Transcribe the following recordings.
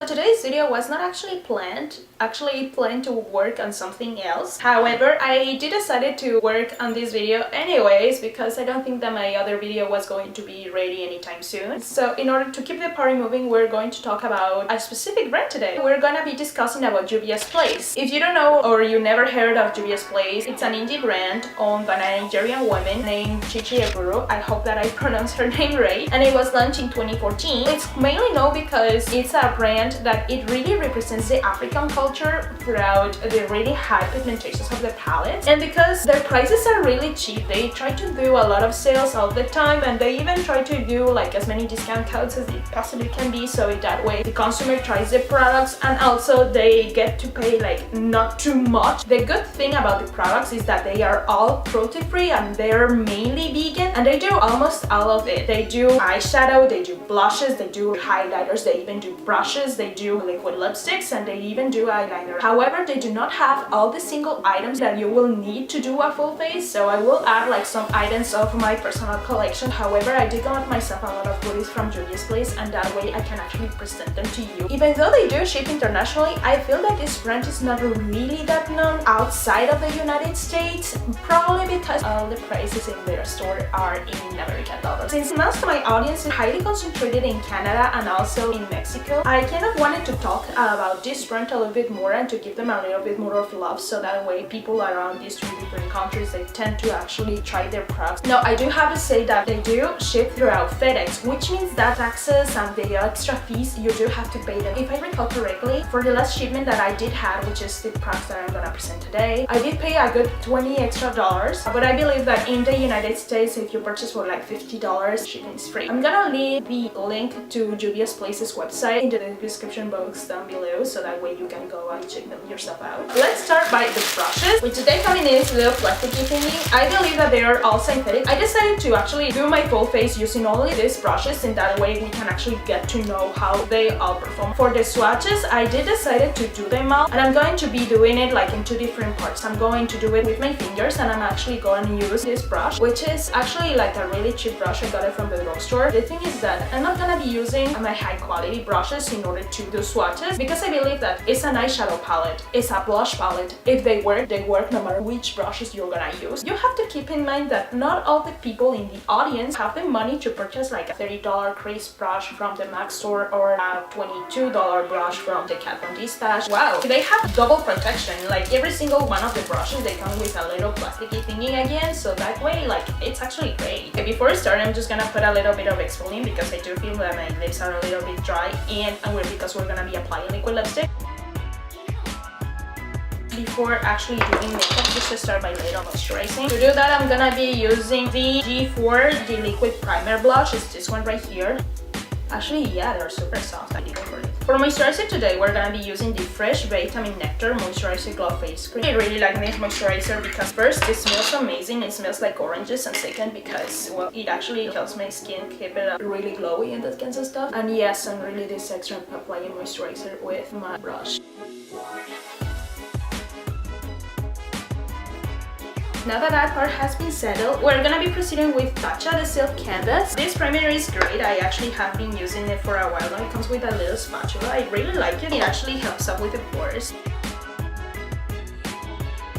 Today's video was not actually planned. Actually planned to work on something else. However, I did decided to work on this video anyways because I don't think that my other video was going to be ready anytime soon. So in order to keep the party moving, we're going to talk about a specific brand today. We're gonna be discussing about Juvia's Place. If you don't know or you never heard of Juvia's Place, it's an indie brand owned by a Nigerian woman named Chichi Eburu. I hope that I pronounced her name right. And it was launched in 2014. It's mainly known because it's a brand that it really represents the African culture throughout the really high pigmentations of the palette, and because their prices are really cheap, they try to do a lot of sales all the time, and they even try to do like as many discount codes as it possibly can be, so that way the consumer tries the products and also they get to pay like not too much. The good thing about the products is that they are all cruelty free and they're mainly vegan, and they do almost all of it. They do eyeshadow, they do blushes, they do highlighters, they even do brushes, they do liquid lipsticks, and they even do eyeliner. However, they do not have all the single items that you will need to do a full face, so I will add like some items of my personal collection. However, I did got myself a lot of goodies from Juvia's Place, and that way I can actually present them to you. Even though they do ship internationally, I feel that this brand is not really that known outside of the United States, probably because all the prices in their store are in American dollars. Since most of my audience is highly concentrated in Canada and also in Mexico, I kind of wanted to talk about this brand a little bit more and to give them a little bit more of love, so that way people around these two different countries, they tend to actually try their products. Now, I do have to say that they do ship throughout FedEx, which means that taxes and the extra fees, you do have to pay them. If I recall correctly, for the last shipment that I did have, which is the products that I'm gonna present today, I did pay a good $20 extra, but I believe that in the United States, if you purchase for like $50, shipping is free. I'm gonna leave the link to Juvia's Place's website in the description box down below, so that way you can go and check them yourself out. Let's start by the brushes, which they come in this little plasticky thingy. I believe that they are all synthetic. I decided to actually do my full face using only these brushes, and that way we can actually get to know how they all perform. For the swatches, I did decided to do them all, and I'm going to be doing it like in two different parts. I'm going to do it with my fingers, and I'm actually going to use this brush, which is actually like a really cheap brush. I got it from the drugstore. The thing is that I'm not gonna be using my high quality brushes in order to do swatches, because I believe that it's an eyeshadow palette, it's a blush palette. If they work, they work no matter which brushes you're gonna use. You have to keep in mind that not all the people in the audience have the money to purchase like a $30 crisp brush from the MAC store or a $22 brush from the Kat Von D stash. Wow, they have double protection. Like every single one of the brushes, they come with a little plasticky thingy again, so that way like it's actually great. Okay, before I start, I'm just gonna put a little bit of exfoliant because I do feel that my lips are a little bit dry, and because we're gonna be applying liquid lipstick. Before actually doing makeup, just to start by little moisturizing. To do that, I'm gonna be using the G4, the liquid primer blush. It's this one right here. Actually, yeah, they're super soft. I did go for it. For moisturizer today, we're gonna be using the Fresh Vitamin Nectar Moisturizer Glow Face Cream. I really like this moisturizer because first, it smells amazing. It smells like oranges, and second, because, well, it actually helps my skin keep it really glowy and that kinds of stuff. And yes, I'm really this extra applying moisturizer with my brush. Now that that part has been settled, we're gonna be proceeding with TATCHA, the Silk Canvas. This primer is great. I actually have been using it for a while now. It comes with a little spatula. I really like it. It actually helps up with the pores.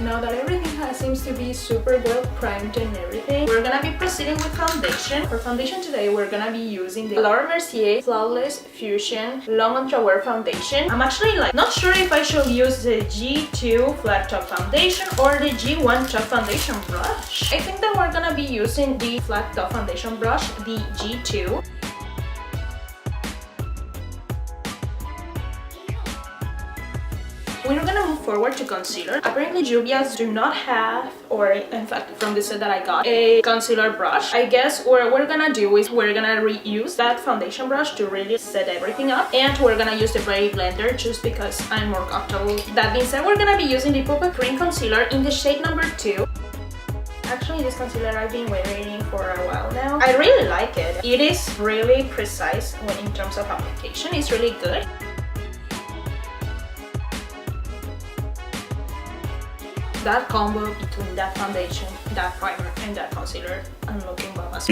Now that everything seems to be super well primed and everything, we're gonna be proceeding with foundation. For foundation today, we're gonna be using the Mercier Flawless Fusion Long-ULTRAWEAR Foundation. I'm actually like not sure if I should use the G2 Flat Top Foundation or the G1 Top Foundation brush. I think that we're gonna be using the Flat Top Foundation brush, the G2. We're gonna move forward to concealer. Apparently Juvia's do not have, or in fact from the set that I got, a concealer brush. I guess what we're gonna do is we're gonna reuse that foundation brush to really set everything up, and we're gonna use the Brave blender just because I'm more comfortable. That being said, we're gonna be using the PUPA Cream Concealer in the shade number 2. Actually, this concealer I've been wearing for a while now. I really like it. It is really precise in terms of application. It's really good. That combo between that foundation, that primer, and that concealer, I'm looking babas.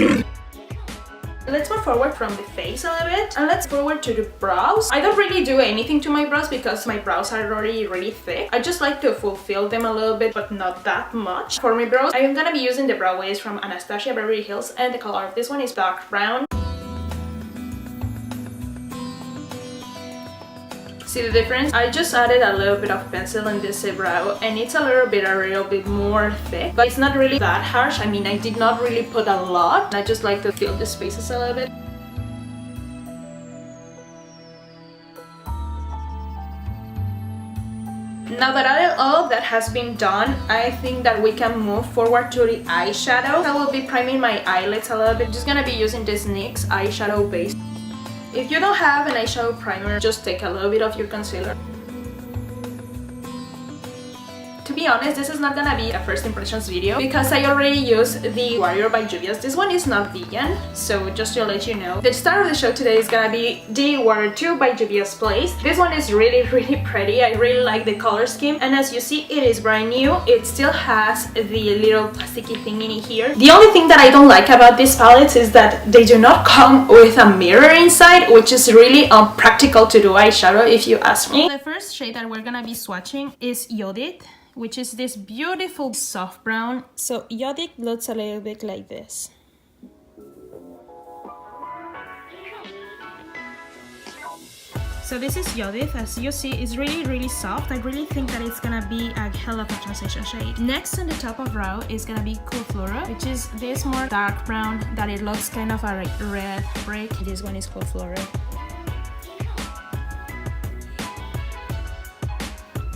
Let's move forward from the face a little bit and let's forward to the brows. I don't really do anything to my brows because my brows are already really thick. I just like to fulfill them a little bit, but not that much. For my brows, I am gonna be using the brow waves from Anastasia Beverly Hills, and the color of this one is dark brown. See the difference? I just added a little bit of pencil in this brow and it's a little bit more thick, but it's not really that harsh. I mean, I did not really put a lot. I just like to fill the spaces a little bit. Now that all of that has been done, I think that we can move forward to the eyeshadow. I will be priming my eyelids a little bit. I'm just gonna be using this NYX eyeshadow base. If you don't have an eyeshadow primer, just take a little bit of your concealer. To be honest, this is not gonna be a first impressions video because I already used the Warrior by Juvia. This one is not vegan, so just to let you know. The star of the show today is gonna be the Warrior 2 by Juvia's Place. This one is really pretty. I really like the color scheme, and as you see, it is brand new. It still has the little plasticky thing in here. The only thing that I don't like about these palettes is that they do not come with a mirror inside, which is really unpractical to do eyeshadow if you ask me. The first shade that we're gonna be swatching is Yodit, which is this beautiful soft brown. So Yodit looks a little bit like this. So this is Yodit. As you see, it's really soft. I really think that it's gonna be a hell of a transition shade. Next on the top of brow is gonna be Cool Fluoro, which is this more dark brown that it looks kind of a red brick. This one is Cool Fluoro.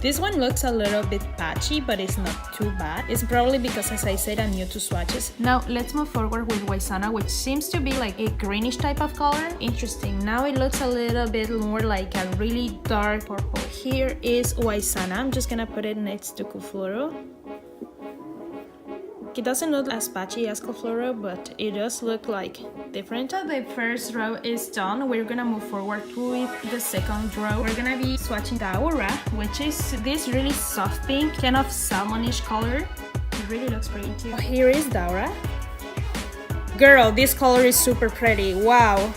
This one looks a little bit patchy, but it's not too bad. It's probably because, as I said, I'm new to swatches. Now let's move forward with Waisana, which seems to be like a greenish type of color. Interesting. Now it looks a little bit more like a really dark purple. Here is Waisana. I'm just gonna put it next to Cool Fluoro. It doesn't look as patchy as Cool Fluoro, but it does look like different. So the first row is done. We're gonna move forward with the second row. We're gonna be swatching the Aura, which is this really soft pink, kind of salmonish color. It really looks pretty too. Here is Daura. Girl, this color is super pretty. Wow.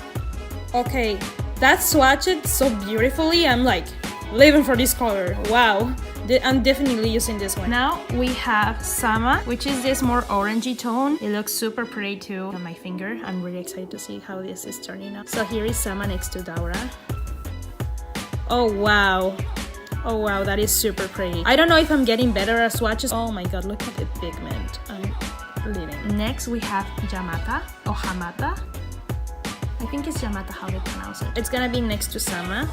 Okay, that swatched so beautifully. I'm like living for this color. Wow. I'm definitely using this one. Now we have Sama, which is this more orangey tone. It looks super pretty too on my finger. I'm really excited to see how this is turning out. So here is Sama next to Daura. Oh wow. Oh wow, that is super pretty. I don't know if I'm getting better at swatches. Oh my god, look at the pigment. I'm living. Next we have Yamata or Hamata. I think it's Yamata how they pronounce it. It's gonna be next to Sama.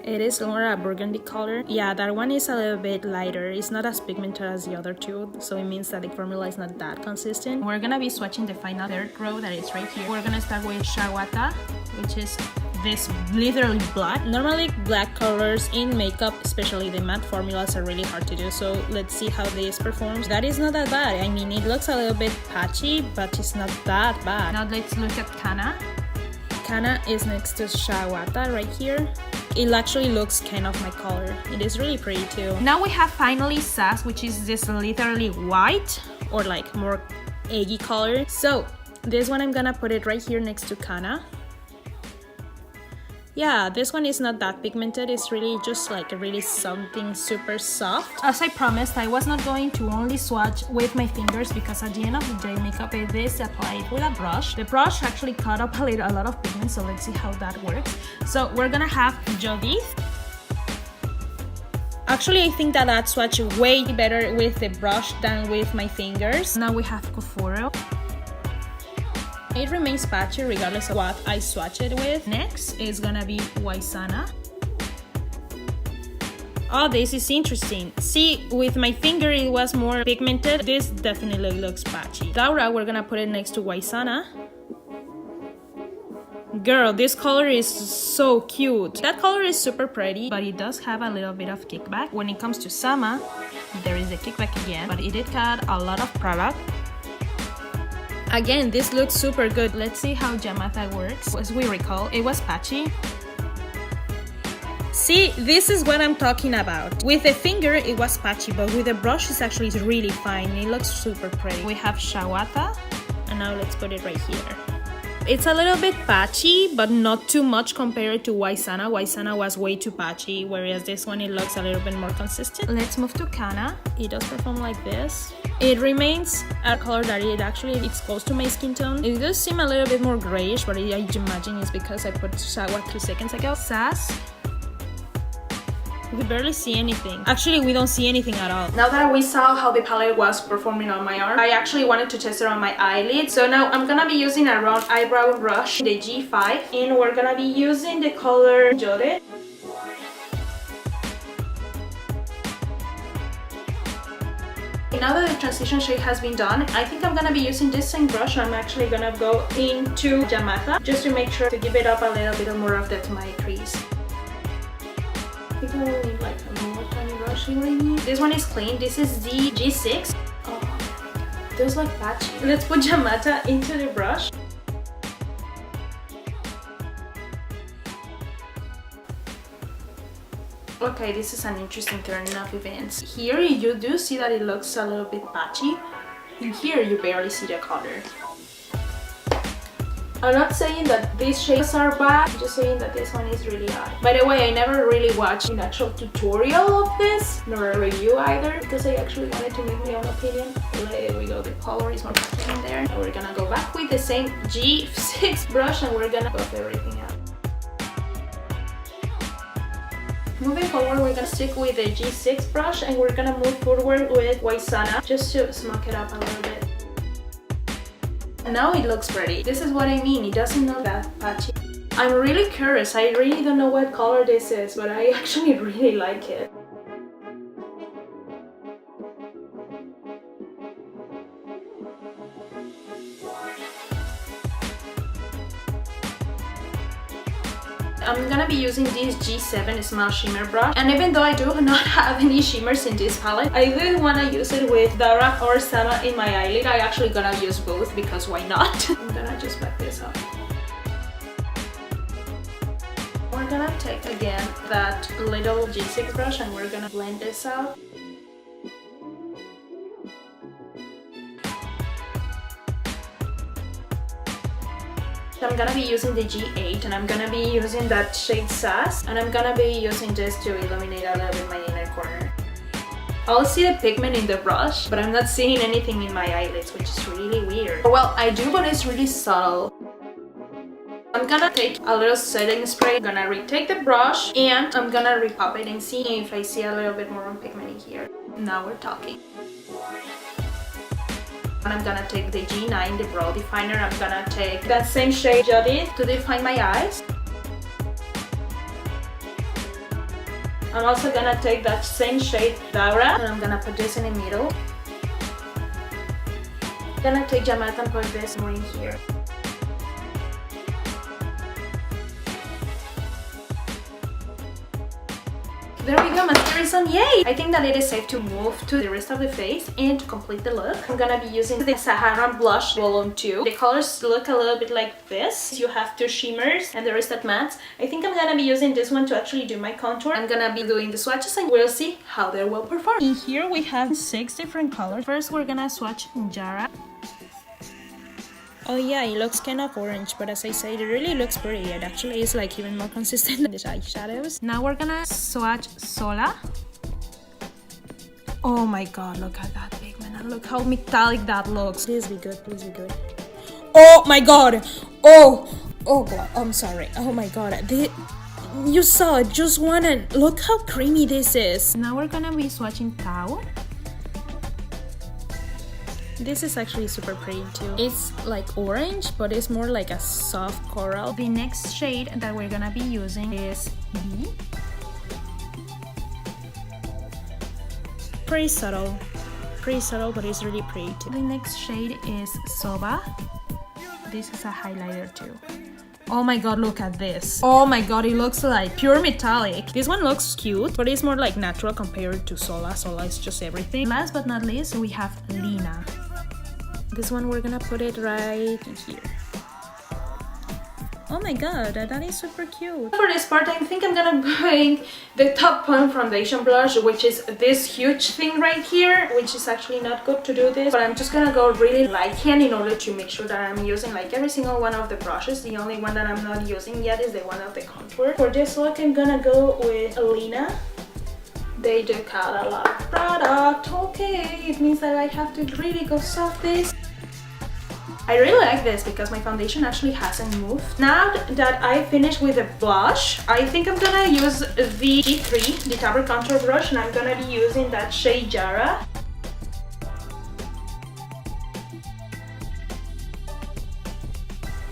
It is more a burgundy color. Yeah, that one is a little bit lighter. It's not as pigmented as the other two, so it means that the formula is not that consistent. We're gonna be swatching the final third row that is right here. We're gonna start with Shawata, which is this literally black. Normally black colors in makeup, especially the matte formulas, are really hard to do, so let's see how this performs. That is not that bad. I mean, it looks a little bit patchy, but it's not that bad. Now let's look at Kana. Kana is next to Shawata right here. It actually looks kind of my color. It is really pretty too. Now we have finally Sass, which is this literally white or like more eggy color. So this one I'm gonna put it right here next to Kana. Yeah, this one is not that pigmented. It's really just like really something super soft. As I promised, I was not going to only swatch with my fingers because at the end of the day, makeup is applied with a brush. The brush actually cut up a lot of pigment, so let's see how that works. So we're gonna have Jodith. Actually, I think that swatch way better with the brush than with my fingers. Now we have Kufuro. It remains patchy regardless of what I swatch it with. Next is gonna be Waisana. Oh, this is interesting. See, with my finger it was more pigmented. This definitely looks patchy. Daura, we're gonna put it next to Waisana. Girl, this color is so cute. That color is super pretty, but it does have a little bit of kickback. When it comes to Sama, there is a kickback again, but it did cut a lot of product. Again, this looks super good. Let's see how Yamata works. As we recall, it was patchy. See, this is what I'm talking about. With the finger, it was patchy, but with the brush, it's actually really fine. It looks super pretty. We have Shawata, and now let's put it right here. It's a little bit patchy, but not too much compared to Waisana. Waisana was way too patchy, whereas this one, it looks a little bit more consistent. Let's move to Kana. It does perform like this. It remains a color that it's close to my skin tone. It does seem a little bit more grayish, but I imagine it's because I put Sawa 2 seconds ago. SAS. We barely see anything. Actually, we don't see anything at all. Now that we saw how the palette was performing on my arm, I actually wanted to test it on my eyelid. So now I'm gonna be using a round eyebrow brush, the G5, and we're gonna be using the color Jode. Now that the transition shade has been done, I think I'm gonna be using this same brush. I'm actually gonna go into Yamata just to make sure to give it up a little bit more of depth to my crease. I think I will need like a more tiny brush here. This one is clean. This is the G6. Oh, feels like patchy. Let's put Yamata into the brush. Okay, this is an interesting turn of events. Here you do see that it looks a little bit patchy. And here you barely see the color. I'm not saying that these shades are bad, I'm just saying that this one is really odd. By the way, I never really watched an actual tutorial of this, nor a review either, because I actually wanted to make my own opinion. There we go, the color is more patchy in there. We're gonna go back with the same G6 brush and we're gonna buff everything out. Moving forward, we're gonna stick with the G6 brush and we're gonna move forward with Waisana just to smoke it up a little bit. Now it looks pretty. This is what I mean, it doesn't look that patchy. I'm really curious, I really don't know what color this is, but I actually really like it. I'm gonna be using this G7 Small Shimmer brush, and even though I do not have any shimmers in this palette, I did want to use it with Dara or Sama in my eyelid. I actually gonna use both because why not? I'm gonna just back this up. We're gonna take again that little G6 brush and we're gonna blend this out. I'm gonna be using the G8 and I'm gonna be using that shade SAS, and I'm gonna be using this to illuminate a little bit my inner corner. I'll see the pigment in the brush, but I'm not seeing anything in my eyelids, which is really weird. Well, I do, but it's really subtle. I'm gonna take a little setting spray, I'm gonna retake the brush, and I'm gonna repop it and see if I see a little bit more on pigment here. Now we're talking. And I'm gonna take the G9, the brow definer. I'm gonna take that same shade Judith to define my eyes. I'm also gonna take that same shade Dara and I'm gonna put this in the middle. I'm gonna take Yamata and put this more in here. There we go, mascara is on, yay! I think that it is safe to move to the rest of the face, and to complete the look, I'm gonna be using the Saharan Blush Volume 2. The colors look a little bit like this. You have two shimmers and the rest are mattes. I think I'm gonna be using this one to actually do my contour. I'm gonna be doing the swatches and we'll see how they will perform. In here we have 6 different colors. First we're gonna swatch Jara. Oh yeah, it looks kind of orange, but as I said, it really looks pretty. It actually is like even more consistent than the eyeshadows. Now we're gonna swatch Sola. Oh my god, look at that pigment and look how metallic that looks. Please be good, please be good. Oh my god! Oh god, I'm sorry. Oh my god, you saw it, just one, and look how creamy this is. Now we're gonna be swatching Tao. This is actually super pretty too. It's like orange, but it's more like a soft coral. The next shade that we're gonna be using is B. Pretty subtle, but it's really pretty too. The next shade is Soba. This is a highlighter too. Oh my god, look at this. Oh my god, it looks like pure metallic. This one looks cute, but it's more like natural compared to Sola. Sola is just everything. Last but not least, we have Lina. This one we're gonna put it right in here. Oh my god, that is super cute. For this part, I think I'm gonna bring the top pump foundation blush, which is this huge thing right here, which is actually not good to do this, but I'm just gonna go really light hand in order to make sure that I'm using like every single one of the brushes. The only one that I'm not using yet is the one of the contour. For this look, I'm gonna go with Alina. They do cut a lot of product. Okay, it means that I have to really go soft this. I really like this because my foundation actually hasn't moved. Now that I finished with the blush, I think I'm gonna use the G3, the Tabard Contour brush, and I'm gonna be using that shade Jara.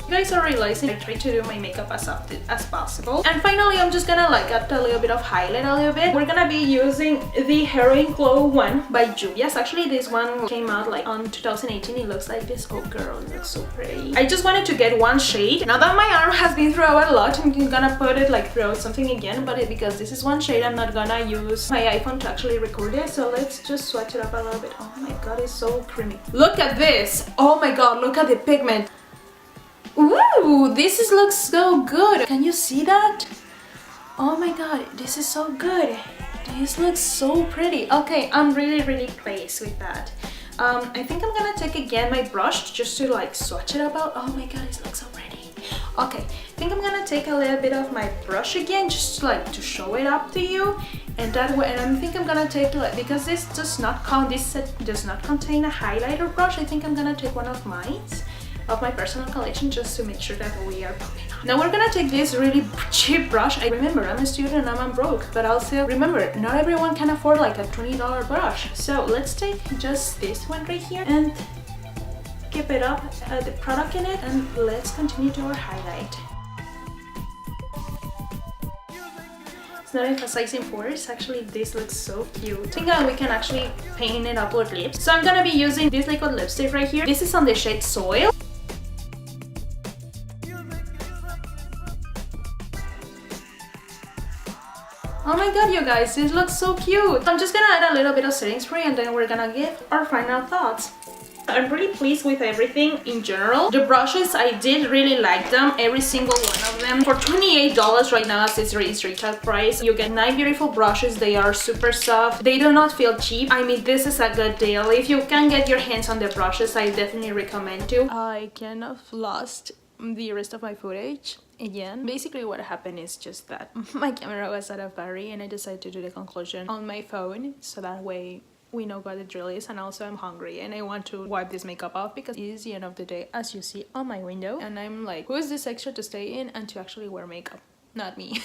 You guys are realizing I try to do my makeup as soft as possible. And finally, I'm just gonna like add a little bit of highlight a little bit. We're gonna be using the Heroine Glow one by Juvia. Actually, this one came out like on 2018. It looks like this. Oh girl, it looks so pretty. I just wanted to get one shade. Now that my arm has been throughout a lot, I'm gonna put it like throughout something again, but because this is one shade, I'm not gonna use my iPhone to actually record it. So let's just swatch it up a little bit. Oh my god, it's so creamy. Look at this. Oh my god, look at the pigment. Ooh, looks so good. Can you see that? Oh my god, this is so good. This looks so pretty. Okay, I'm really pleased with that. I think I'm gonna take again my brush just to like swatch it up. Oh my god, it looks so pretty. Okay, I think I'm gonna take a little bit of my brush again just like to show it up to you. And that way, and I think I'm gonna take like, because this does not contain a highlighter brush, I think I'm gonna take one of mine. Of my personal collection just to make sure that we are popping on. Now we're gonna take this really cheap brush. I remember I'm a student and I'm broke, but also remember not everyone can afford like a $20 brush. So let's take just this one right here and keep it up the product in it, and let's continue to our highlight. It's not emphasizing pores. Actually, this looks so cute. I think we can actually paint it up with lips. So I'm gonna be using this liquid lipstick right here. This is on the shade Soil. Oh my god, you guys, this looks so cute. I'm just gonna add a little bit of setting spray and then we're gonna give our final thoughts. I'm really pleased with everything in general. The brushes, I did really like them, every single one of them. For $28 right now, as it's retail price, you get 9 beautiful brushes. They are super soft. They do not feel cheap. I mean, this is a good deal. If you can get your hands on the brushes, I definitely recommend to. I kind of lost the rest of my footage again. Basically what happened is just that my camera was out of battery and I decided to do the conclusion on my phone, so that way we know what the drill is. And also I'm hungry and I want to wipe this makeup off because it is the end of the day, as you see on my window, and I'm like, who is this extra to stay in and to actually wear makeup? Not me.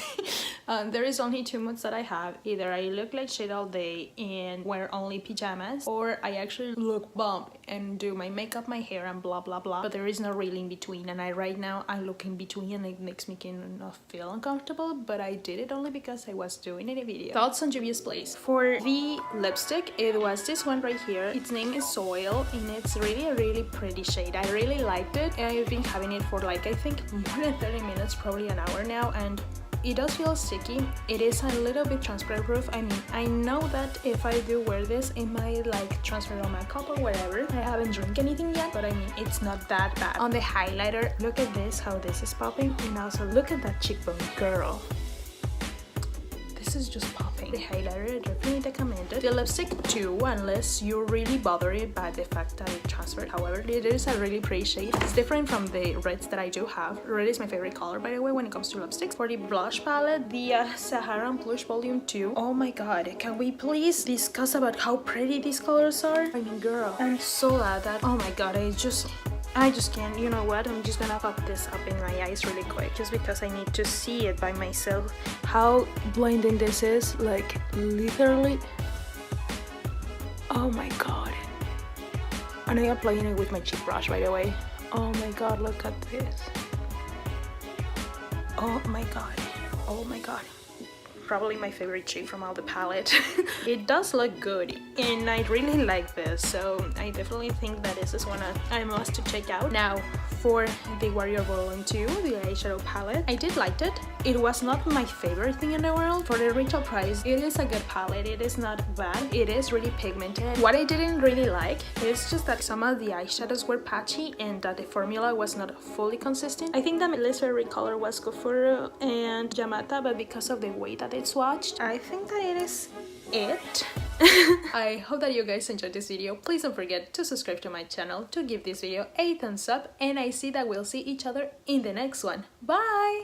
There is only two moods that I have. Either I look like shit all day and wear only pajamas, or I actually look bomb and do my makeup, my hair, and blah blah blah. But there is no really in between, and right now I look in between and it makes me kind of feel uncomfortable, but I did it only because I was doing it in a video. Thoughts on Juvia's Place. For the lipstick, it was this one right here. Its name is Soil and it's really a really pretty shade. I really liked it. I've been having it for like, I think more than 30 minutes, probably an hour now, and it does feel sticky. It is a little bit transfer proof. I mean, I know that if I do wear this, it might like transfer on my cup or whatever. I haven't drank anything yet, but I mean, it's not that bad. On the highlighter, look at this, how this is popping, and also look at that cheekbone, girl. This is just popping. The highlighter, definitely recommended. The lipstick too, unless you're really bothered by the fact that it transferred. However, it is a really pretty shade. It's different from the reds that I do have. Red is my favorite color, by the way, when it comes to lipsticks. For the blush palette, the Saharan Blush Volume 2. Oh my god, can we please discuss about how pretty these colors are? I mean, girl, I'm so glad that, oh my god, I just can't. You know what, I'm just gonna pop this up in my eyes really quick just because I need to see it by myself how blinding this is, like literally. Oh my god. And I am applying it with my cheek brush, by the way. Oh my god, look at this. Oh my god, oh my god. Probably my favorite shade from all the palette. It does look good and I really like this, so I definitely think that this is one I must to check out. Now for the Warrior Volume 2, the eyeshadow palette, I did like it. It was not my favorite thing in the world. For the retail price, it is a good palette. It is not bad. It is really pigmented. What I didn't really like is just that some of the eyeshadows were patchy and that the formula was not fully consistent. I think that my least favorite color was Kufuru and Yamata, but because of the way that it's swatched, I think that it is it. I hope that you guys enjoyed this video. Please don't forget to subscribe to my channel, to give this video a thumbs up, and I see that we'll see each other in the next one. Bye!